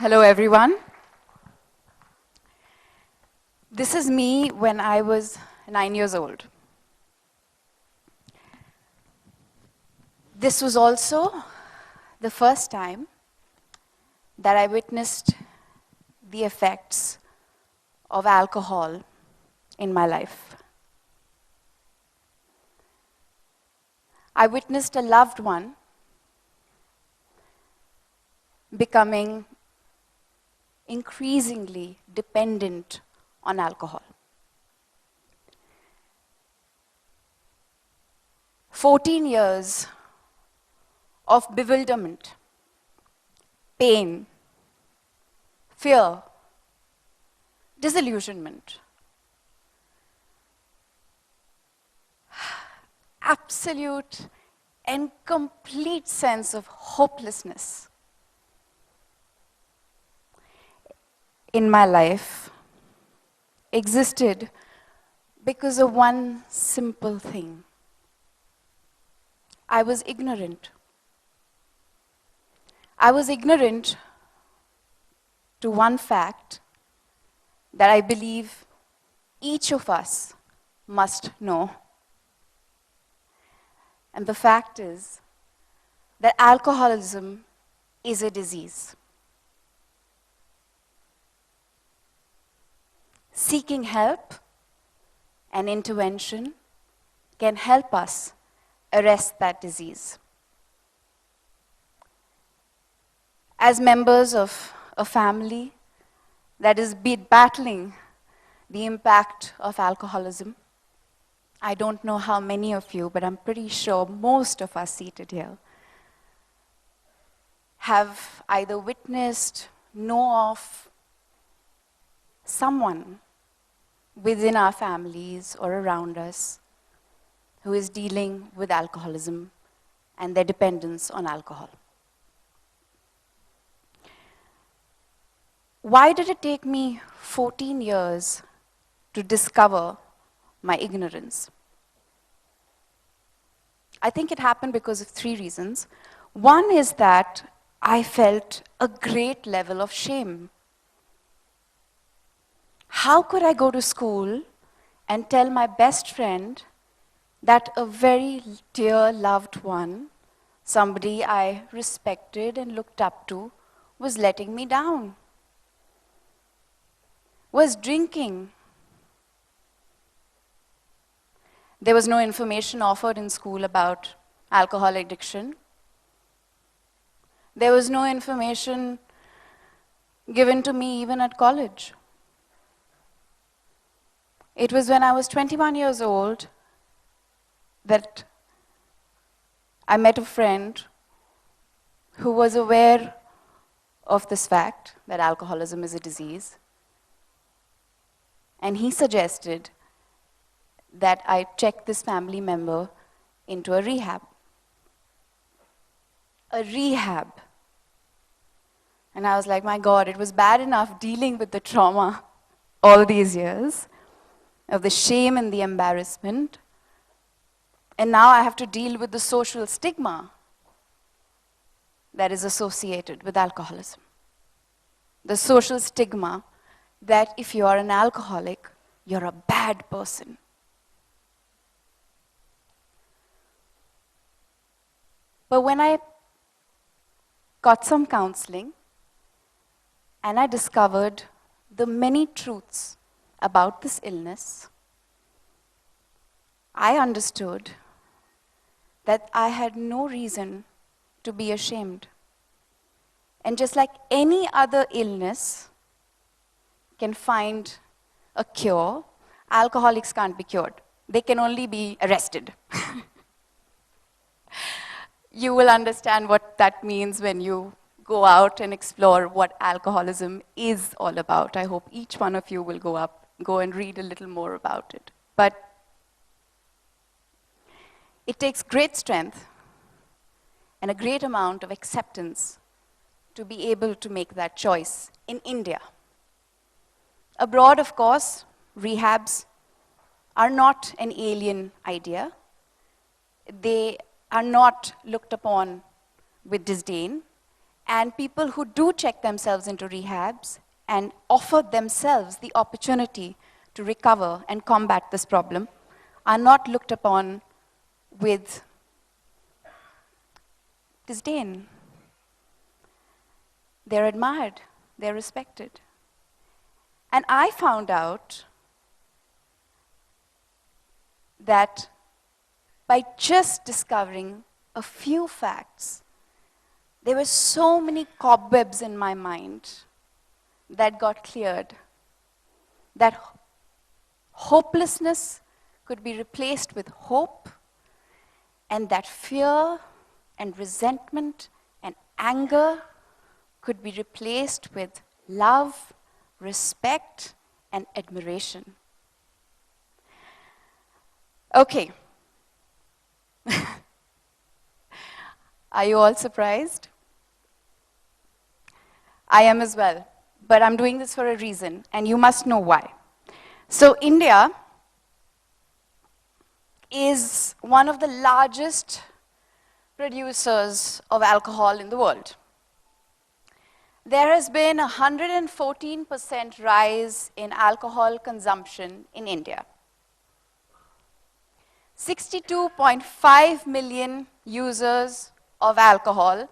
Hello, everyone. This is me when I was 9 years old. This was also the first time that I witnessed the effects of alcohol in my life. I witnessed a loved one becoming increasingly dependent on alcohol. 14 years of bewilderment, pain, fear, disillusionment, absolute and complete sense of hopelessness in my life existed because of one simple thing. I was ignorant. I was ignorant to one fact that I believe each of us must know. And the fact is that alcoholism is a disease. Seeking help and intervention can help us arrest that disease. As members of a family that is battling the impact of alcoholism, I don't know how many of you, but I'm pretty sure most of us seated here have either witnessed, know of someone within our families or around us who is dealing with alcoholism and their dependence on alcohol. Why did it take me 14 years to discover my ignorance? I think it happened because of 3 reasons. One is that I felt a great level of shame. How could I go to school and tell my best friend that a very dear loved one, somebody I respected and looked up to, was letting me down, was drinking? There was no information offered in school about alcohol addiction. There was no information given to me even at college. It was when I was 21 years old that I met a friend who was aware of this fact that alcoholism is a disease. And he suggested that I check this family member into a rehab. A rehab. And I was like, my God, it was bad enough dealing with the trauma all these years, of the shame and the embarrassment. And now I have to deal with the social stigma that is associated with alcoholism. The social stigma that if you are an alcoholic, you're a bad person. But when I got some counseling and I discovered the many truths about this illness, I understood that I had no reason to be ashamed. And just like any other illness can find a cure, alcoholics can't be cured. They can only be arrested. You will understand what that means when you go out and explore what alcoholism is all about. I hope each one of you will go and read a little more about it. But it takes great strength and a great amount of acceptance to be able to make that choice in India. Abroad, of course, rehabs are not an alien idea. They are not looked upon with disdain, And people who do check themselves into rehabs and offer themselves the opportunity to recover and combat this problem are not looked upon with disdain. They're admired, they're respected. And I found out that by just discovering a few facts, there were so many cobwebs in my mind that got cleared, that hopelessness could be replaced with hope, and that fear and resentment and anger could be replaced with love, respect, and admiration. Okay. Are you all surprised? I am as well, but I'm doing this for a reason, and you must know why. So India is one of the largest producers of alcohol in the world. There has been a 114% rise in alcohol consumption in India. 62.5 million users of alcohol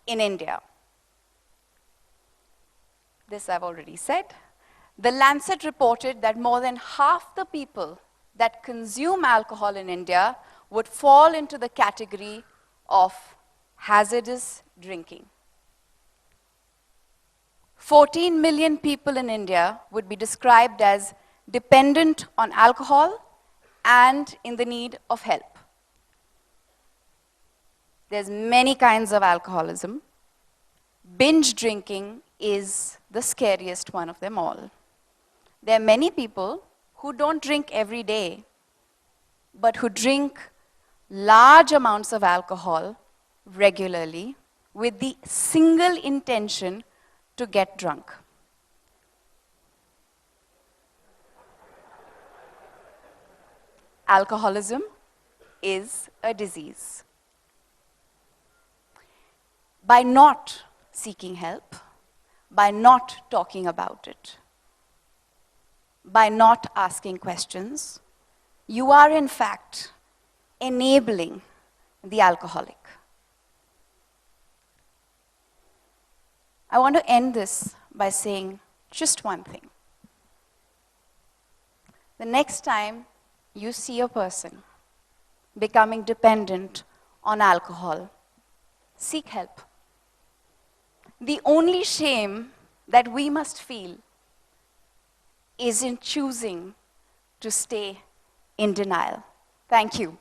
in India. This I've already said. The Lancet reported that more than half the people that consume alcohol in India would fall into the category of hazardous drinking. 14 million people in India would be described as dependent on alcohol and in the need of help. There's many kinds of alcoholism. Binge drinking is the scariest one of them all. There are many people who don't drink every day, but who drink large amounts of alcohol regularly with the single intention to get drunk. Alcoholism is a disease. By not seeking help, by not talking about it, by not asking questions, you are in fact enabling the alcoholic. I want to end this by saying just one thing. The next time you see a person becoming dependent on alcohol, seek help. The only shame that we must feel is in choosing to stay in denial. Thank you.